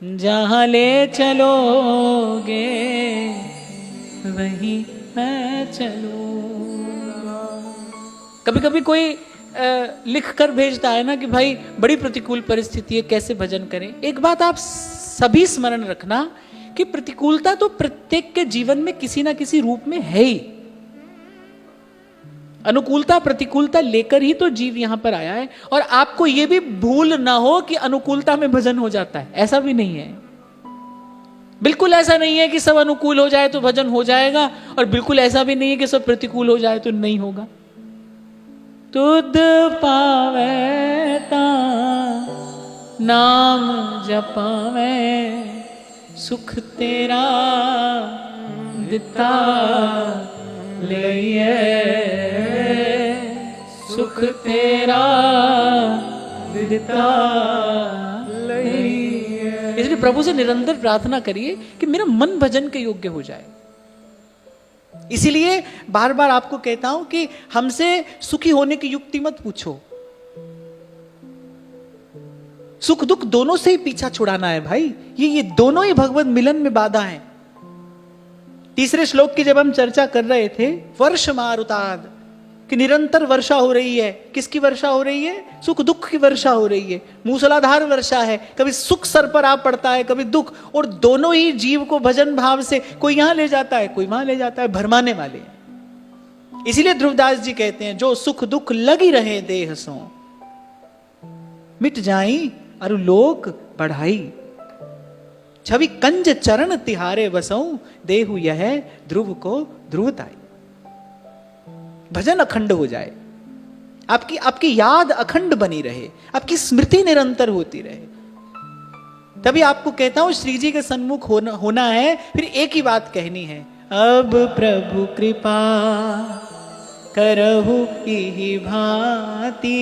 जहां ले चलोगे वहीं मैं चलूंगा। कभी कभी कोई लिख कर भेजता है ना कि भाई बड़ी प्रतिकूल परिस्थिति है, कैसे भजन करें। एक बात आप सभी स्मरण रखना कि प्रतिकूलता तो प्रत्येक के जीवन में किसी ना किसी रूप में है ही। अनुकूलता प्रतिकूलता लेकर ही तो जीव यहां पर आया है। और आपको यह भी भूल ना हो कि अनुकूलता में भजन हो जाता है, ऐसा भी नहीं है। बिल्कुल ऐसा नहीं है कि सब अनुकूल हो जाए तो भजन हो जाएगा, और बिल्कुल ऐसा भी नहीं है कि सब प्रतिकूल हो जाए तो नहीं होगा। तुद पावे ता नाम जपावे, सुख तेरा दिता लइए, सुख तेरा दिता लइए। इसलिए प्रभु से निरंतर प्रार्थना करिए कि मेरा मन भजन के योग्य हो जाए। इसीलिए बार बार आपको कहता हूं कि हमसे सुखी होने की युक्ति मत पूछो। सुख दुख दोनों से ही पीछा छुड़ाना है भाई। ये दोनों ही भगवत मिलन में बाधा है। तीसरे श्लोक की जब हम चर्चा कर रहे थे, वर्ष मारुताद, कि निरंतर वर्षा हो रही है। किसकी वर्षा हो रही है? सुख दुख की वर्षा हो रही है। मूसलाधार वर्षा है। कभी सुख सर पर आ पड़ता है, कभी दुख, और दोनों ही जीव को भजन भाव से कोई यहां ले जाता है, कोई वहां ले जाता है, भरमाने वाले हैं। इसीलिए ध्रुवदास जी कहते हैं, जो सुख दुख लगी रहे देह सो, मिट जाई अरु लोक बढ़ाई, छवि कंज चरण तिहारे बसऊं, देहु यह ध्रुव को ध्रुवताई। भजन अखंड हो जाए, आपकी याद अखंड बनी रहे, आपकी स्मृति निरंतर होती रहे। तभी आपको कहता हूं श्री जी के सन्मुख होना है, फिर एक ही बात कहनी है, अब प्रभु कृपा करहु इहि भांति,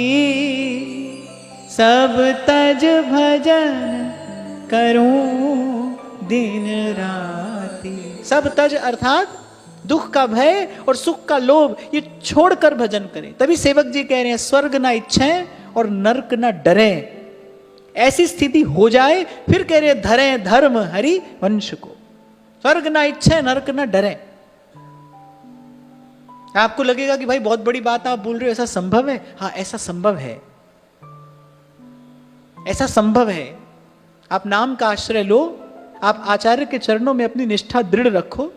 सब तज भजन करूं दिन राति। सब तज अर्थात दुख का भय और सुख का लोभ ये छोड़कर भजन करें। तभी सेवक जी कह रहे हैं, स्वर्ग ना इच्छें और नरक ना डरें। ऐसी स्थिति हो जाए, फिर कह रहे हैं, धरें धर्म हरि वंश को। स्वर्ग ना इच्छें, नरक ना डरें। आपको लगेगा कि भाई बहुत बड़ी बात आप बोल रहे हो, ऐसा संभव है? हाँ, ऐसा संभव है, ऐसा संभव है। आप नाम का आश्रय लो, आप आचार्य के चरणों में अपनी निष्ठा दृढ़ रखो।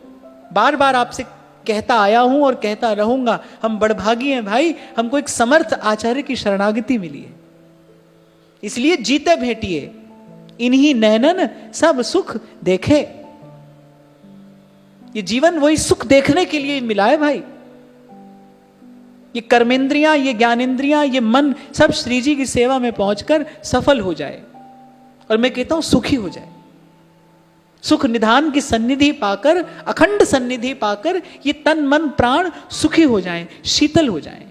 बार बार आपसे कहता आया हूं और कहता रहूंगा, हम बड़भागी हैं भाई, हमको एक समर्थ आचार्य की शरणागति मिली है। इसलिए जीते भेटिए, इन्हीं नैनन सब सुख देखे। ये जीवन वही सुख देखने के लिए मिला है भाई। ये कर्मेंद्रियां, ये ज्ञानेंद्रियां, ये मन सब श्री जी की सेवा में पहुंचकर सफल हो जाए, और मैं कहता हूं सुखी हो जाए। सुख निधान की सन्निधि पाकर, अखंड सन्निधि पाकर ये तन मन प्राण सुखी हो जाएं, शीतल हो जाएं।